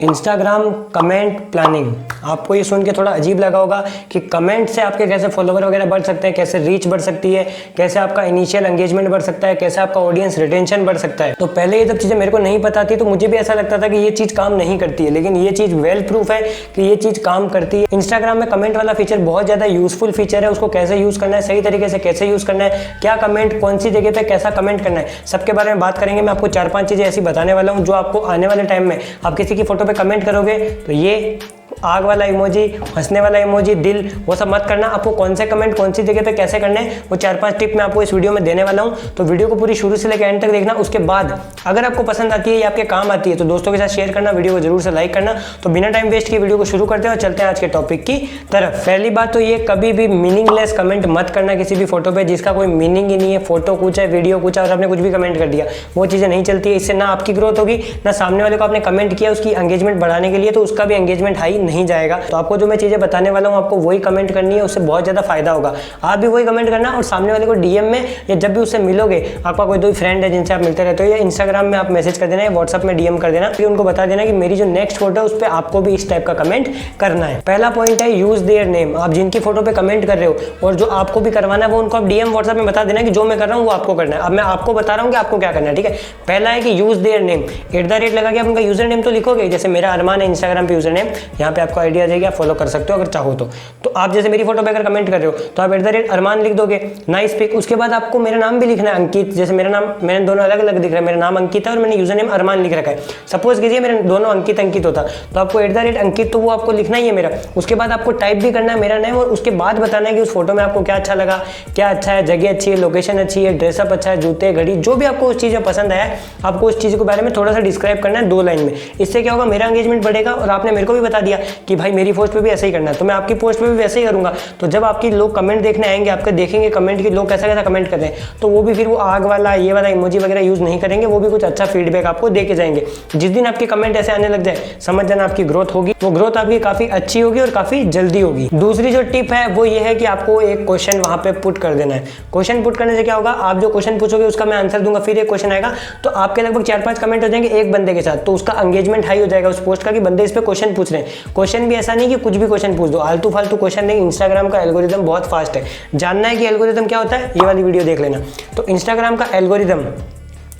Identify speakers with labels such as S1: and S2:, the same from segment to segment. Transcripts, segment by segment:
S1: Instagram comment planning. आपको ये सुन के थोड़ा अजीब लगा होगा कि कमेंट से आपके कैसे फॉलोवर वगैरह बढ़ सकते हैं, कैसे रीच बढ़ सकती है, कैसे आपका इनिशियल एंगेजमेंट बढ़ सकता है, कैसे आपका ऑडियंस रिटेंशन बढ़ सकता है। तो पहले ये सब चीज़ें मेरे को नहीं पता थी, तो मुझे भी ऐसा लगता था कि ये चीज़ काम नहीं करती है, लेकिन ये चीज़ वेल प्रूफ है कि ये चीज़ काम करती है। इंस्टाग्राम में कमेंट वाला फीचर बहुत ज़्यादा यूजफुल फीचर है। उसको कैसे यूज़ करना है, सही तरीके से कैसे यूज़ करना है, क्या कमेंट कौन सी जगह पर कैसा कमेंट करना है, सबके बारे में बात करेंगे। मैं आपको 4-5 चीज़ें ऐसी बताने वाला हूँ जो आपको आने वाले टाइम में आप किसी की फोटो पर कमेंट करोगे तो ये आग वाला इमोजी, हंसने वाला इमोजी, दिल, वो सब मत करना। आपको कौन से कमेंट कौन सी जगह पे कैसे करने हैं वो 4-5 टिप मैं आपको इस वीडियो में देने वाला हूं। तो वीडियो को पूरी शुरू से लेकर एंड तक देखना। उसके बाद अगर आपको पसंद आती है या आपके काम आती है तो दोस्तों के साथ शेयर करना, वीडियो को जरूर से लाइक करना। तो बिना टाइम वेस्ट किए वीडियो को शुरू करते हैं और चलते हैं आज के टॉपिक की तरफ। पहली बात तो ये, कभी भी मीनिंगलेस कमेंट मत करना किसी भी फोटो पे जिसका कोई मीनिंग ही नहीं है। फोटो कुछ है, वीडियो कुछ है और आपने कुछ भी कमेंट कर दिया, वो चीज़ें नहीं चलती है। इससे ना आपकी ग्रोथ होगी, ना सामने वाले को आपने कमेंट किया उसकी एंगेजमेंट बढ़ाने के लिए तो उसका भी एंगेजमेंट हाई नहीं जाएगा। तो आपको जो मैं चीजें बताने वाला हूं आपको वही कमेंट करनी है, उससे बहुत ज्यादा फायदा होगा। आप भी वही कमेंट करना और सामने वाले को डीएम में या जब भी उससे मिलोगे, आपका कोई दो फ्रेंड है जिनसे आप मिलते रहते हो, या इंस्टाग्राम में आप मैसेज कर देना या व्हाट्सएप में डीएम कर देना, फिर उनको बता देना कि मेरी जो नेक्स्ट फोटो है उस पर आपको भी इस टाइप का कमेंट करना है। पहला पॉइंट है यूज देयर नेम। आप जिनकी फोटो पे कमेंट कर रहे हो और जो आपको भी करवाना है वो उनको आप डीएम व्हाट्सएप में बता देना कि जो मैं कर रहा हूँ वो आपको करना है। अब मैं आपको बता रहा हूँ कि आपको क्या करना है, ठीक है। पहला है कि यूज देयर नेम, @ लगा के आप उनका यूजर नेम तो लिखोगे। जैसे मेरा अरमान है इंस्टाग्राम पे यूजर नेम, यहाँ पे आपको आइडिया आ जाएगी, आप फॉलो कर सकते हो अगर चाहो तो आप जैसे मेरी फोटो पे अगर कमेंट कर रहे हो तो आप @ अरमान लिख दोगे, नाइस पिक। उसके बाद आपको मेरा नाम भी लिखना है, अंकित। जैसे मेरा नाम, मैंने दोनों अलग अलग दिख रहा है, मेरा नाम अंकित है और मैंने यूजर नेम अरमान लिख रखा है। सपोज कीजिए मेरे दोनों अंकित होता तो आपको @ अंकित तो वो आपको लिखना ही है मेरा। उसके बाद आपको टाइप भी करना है मेरा नेम और उसके बाद बताना है कि उस फोटो में आपको क्या अच्छा लगा, क्या अच्छा है, जगह अच्छी है, लोकेशन अच्छी है, ड्रेसअप अच्छा है, जूते, घड़ी, जो भी आपको उस चीज़ में पसंद आया आपको उस चीज़ के बारे में थोड़ा सा डिस्क्राइब करना है 2 लाइन में। इससे क्या होगा, मेरा एंगेजमेंट बढ़ेगा और आपने मेरे को भी बता दिया कि भाई मेरी पोस्ट पे भी ऐसे ही करना है, तो मैं आपकी पोस्ट पे भी वैसे ही करूंगा। तो जब आपकी लोग कमेंट देखने आएंगे, आपके देखेंगे कमेंट की लोग कैसा कैसा कमेंट कर रहे हैं, तो वो भी फिर वो आग वाला ये वाला इमोजी वगैरह यूज नहीं करेंगे, वो भी कुछ अच्छा फीडबैक आपको दे के जाएंगे। जिस दिन आपके कमेंट ऐसे आने लग जाए समझ जाना आपकी ग्रोथ होगी, वो ग्रोथ आपकी काफी अच्छी होगी और काफी जल्दी होगी। दूसरी जो टिप है वो ये है कि आपको एक क्वेश्चन वहां पे पुट कर देना है। क्वेश्चन पुट करने से क्या होगा, आप जो क्वेश्चन पूछोगे उसका मैं आंसर दूंगा, फिर एक क्वेश्चन आएगा तो आपके लगभग 4-5 कमेंट हो जाएंगे एक बंदे के साथ, तो उसका एंगेजमेंट हाई हो जाएगा उस पोस्ट का कि बंदे इस पे क्वेश्चन पूछ रहे हैं। क्वेश्चन भी ऐसा नहीं कि कुछ भी क्वेश्चन पूछ दो, आलतू फालतू क्वेश्चन नहीं। इंस्टाग्राम का एल्गोरिदम बहुत फास्ट है। जानना है कि एल्गोरिदम क्या होता है, ये वाली वीडियो देख लेना। तो इंस्टाग्राम का एल्गोरिदम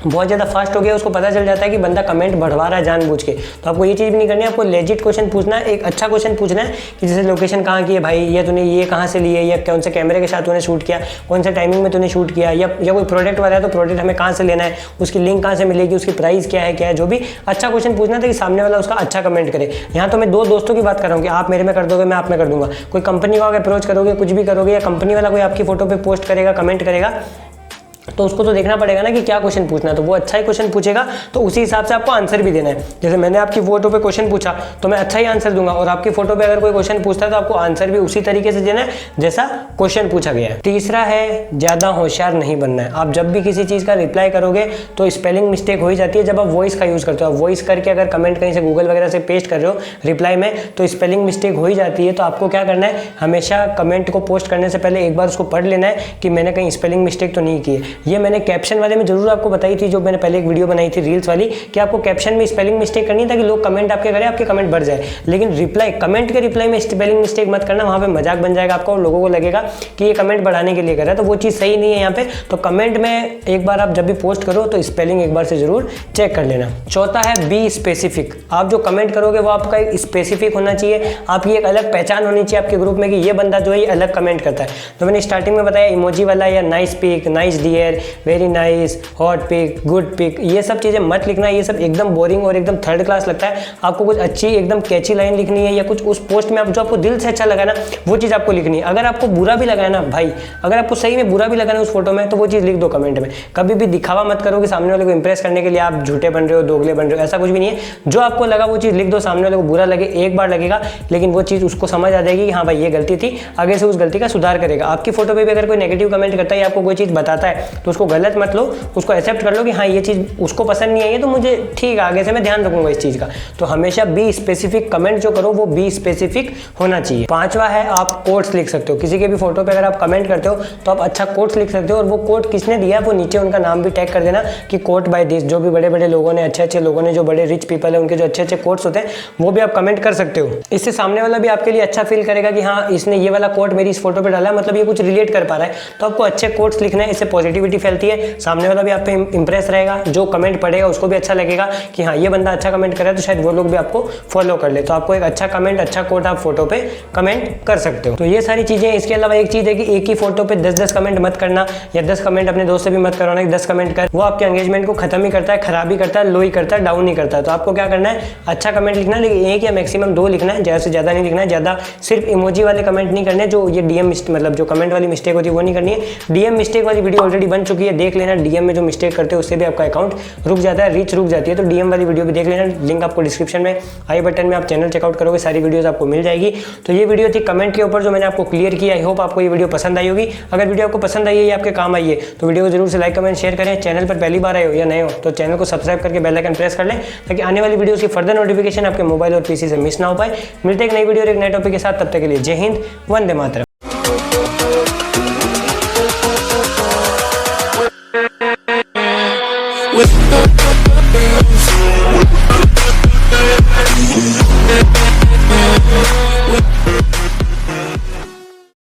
S1: बहुत ज़्यादा फास्ट हो गया, उसको पता चल जाता है कि बंदा कमेंट बढ़वा रहा है जानबूझ के। तो आपको ये चीज़ भी नहीं करनी है, आपको लेजिट क्वेश्चन पूछना है, एक अच्छा क्वेश्चन पूछना है कि जैसे लोकेशन कहाँ की है भाई, या तूने ये कहाँ से ली है, या कौन से कैमरे के साथ तूने शूट किया, कौन से टाइमिंग में तूने शूट किया, या कोई प्रोडक्ट वाला है तो प्रोडक्ट हमें कहाँ से लेना है, उसकी लिंक कहाँ से मिलेगी, उसकी प्राइस क्या है, जो भी अच्छा क्वेश्चन पूछना था कि सामने वाला उसका अच्छा कमेंट करे। यहाँ तो मैं 2 दोस्तों की बात कर रहा हूँ कि आप मेरे में कर दोगे, मैं आप में कर दूंगा। कोई कंपनी को अगर अप्रोच करोगे, कुछ भी करोगे, या कंपनी वाला कोई आपकी फोटो पे पोस्ट करेगा, कमेंट करेगा, तो उसको तो देखना पड़ेगा ना कि क्या क्वेश्चन पूछना है। तो वो अच्छा ही क्वेश्चन पूछेगा तो उसी हिसाब से आपको आंसर भी देना है। जैसे मैंने आपकी फोटो पे क्वेश्चन पूछा तो मैं अच्छा ही आंसर दूंगा, और आपकी फोटो पे अगर कोई क्वेश्चन पूछता है तो आपको आंसर भी उसी तरीके से देना है जैसा क्वेश्चन पूछा गया है। तीसरा है ज्यादा होशियार नहीं बनना है। आप जब भी किसी चीज का रिप्लाई करोगे तो स्पेलिंग मिस्टेक हो ही जाती है। जब आप वॉइस का यूज करते हो, वॉइस करके अगर कमेंट कहीं से गूगल वगैरह से पेस्ट कर रहे हो रिप्लाई में, तो स्पेलिंग मिस्टेक हो ही जाती है। तो आपको क्या करना है, हमेशा कमेंट को पोस्ट करने से पहले एक बार उसको पढ़ लेना है कि मैंने कहीं स्पेलिंग मिस्टेक तो नहीं की है। ये मैंने कैप्शन वाले में जरूर आपको बताई थी, जो मैंने पहले एक वीडियो बनाई थी रील्स वाली, कि आपको कैप्शन में स्पेलिंग मिस्टेक करनी है ताकि लोग कमेंट आपके करें, आपके कमेंट बढ़ जाए। लेकिन रिप्लाई, कमेंट के रिप्लाई में स्पेलिंग मिस्टेक मत करना, वहां पे मजाक बन जाएगा आपका और लोगों को लगेगा कि ये कमेंट बढ़ाने के लिए कर रहा है, तो वो चीज़ सही नहीं है यहाँ पे। तो कमेंट में एक बार आप जब भी पोस्ट करो तो स्पेलिंग एक बार से जरूर चेक कर लेना। चौथा है बी स्पेसिफिक। आप जो कमेंट करोगे वो आपका एक स्पेसिफिक होना चाहिए, आपकी एक अलग पहचान होनी चाहिए आपके ग्रुप में कि ये बंदा जो है ये अलग कमेंट करता है। तो मैंने स्टार्टिंग में बताया इमोजी वाला, या nice pic, nice dear, very nice, hot pic, good pic, ये सब चीज़ें मत लिखना। ये सब एकदम बोरिंग और एकदम थर्ड क्लास लगता है। आपको कुछ अच्छी एकदम कैची लाइन लिखनी है, या कुछ उस पोस्ट में आप जो आपको दिल से अच्छा लगा ना वो चीज़ आपको लिखनी है। अगर आपको बुरा भी लगा है ना भाई, अगर आपको सही में बुरा भी लगा ना उस फोटो में, तो वो चीज़ लिख दो कमेंट में। कभी भी दिखावा मत करो कि सामने वाले को इंप्रेस करने के लिए आप झूठे बन रहे हो, दोगले बन रहे हो, ऐसा कुछ भी नहीं है। जो आपको लगा वो चीज़ लिख दो। सामने वाले को बुरा लगे, एक बार लगेगा, लेकिन वो चीज़ उसको समझ आ जाएगी कि हाँ भाई ये गलती थी, आगे से उस गलती का सुधार करेगा। आपकी फोटो पे भी अगर कोई नेगेटिव कमेंट करता है या आपको कोई चीज़ बताता है तो उसको गलत मत लो, उसको एक्सेप्ट कर लो कि हाँ ये चीज़ उसको पसंद नहीं आई है तो मुझे ठीक है, आगे से मैं ध्यान रखूंगा इस चीज़ का। तो हमेशा बी स्पेसिफिक, कमेंट जो करो वो बी स्पेसिफिक होना चाहिए। पांचवा है आप कोट्स लिख सकते हो। किसी के भी फोटो पे अगर आप कमेंट करते हो तो आप अच्छा कोट्स लिख सकते हो, और वो कोट किसने दिया है वो नीचे उनका नाम भी टैग कर देना कि कोट बाय दिस। जो भी बड़े बड़े लोगों ने, अच्छे अच्छे लोगों ने, जो बड़े रिच पीपल है उनके जो अच्छे अच्छे कोट्स होते हैं वो भी आप कमेंट कर सकते हो। इससे सामने वाला भी आपके लिए अच्छा फील करेगा कि हाँ इसने ये वाला कोट मेरी इस फोटो पे डाला, मतलब ये कुछ रिलेट कर पा रहा है। तो आपको अच्छे कोट्स लिखना है, इससे पॉजिटिविटी फैलती है, सामने वाला भी आप पे इंप्रेस रहेगा, जो कमेंट पढ़ेगा उसको भी अच्छा लगेगा कि हाँ ये बंदा अच्छा कमेंट कर रहा है, तो शायद वो लोग भी आपको फॉलो कर ले। तो आपको एक अच्छा कमेंट, अच्छा कोट आप फोटो पे कमेंट कर सकते हो। तो ये सारी चीजें। इसके अलावा एक चीज है कि एक ही फोटो पे 10-10 कमेंट मत करना, या 10 कमेंट अपने दोस्त से भी मत करवाना कि 10 कमेंट कर। वो आपके एंगेजमेंट को खत्म ही करता है, खराब ही करता है, लो ही करता है, डाउन ही करता है। तो आपको क्या करना है, अच्छा कमेंट लिखना है, लेकिन एक या मैक्सिमम 2 लिखना है, ज्यादा से ज्यादा नहीं लिखना है। ज्यादा सिर्फ इमोजी वाले कमेंट नहीं करने, जो ये डीएम मतलब जो कमेंट वाली मिस्टेक होती है वो नहीं करनी है। डीएम मिस्टेक वाली वीडियो ऑलरेडी बन चुकी है, देख लेना। डीएम में जो मिस्टेक करते हो उससे भी आपका अकाउंट रुक जाता है, रीच रुक जाती है। तो डीएम वाली वीडियो भी देख लेना, लिंक आपको डिस्क्रिप्शन में, आई बटन में, आप चैनल चेकआउट करोगे सारी वीडियोस आपको मिल जाएगी। तो ये वीडियो थी कमेंट के ऊपर जो मैंने आपको क्लियर किया। आई होप आपको ये वीडियो पसंद आई होगी। अगर वीडियो आपको पसंद आई है या आपके काम आई है तो वीडियो को जरूर से लाइक, कमेंट, शेयर करें। चैनल पर पहली बार आए हो या नए हो तो चैनल को सब्सक्राइब करके बेल आइकन प्रेस कर लें, ताकि आने वाली वीडियो की फर्दर नोटिफिकेशन आपके मोबाइल और पीसी से मिस ना हो पाए। मिलते हैं एक नई वीडियो और एक नए टॉपिक के साथ, तब तक के लिए जय हिंद, वंदे मातरम।
S2: with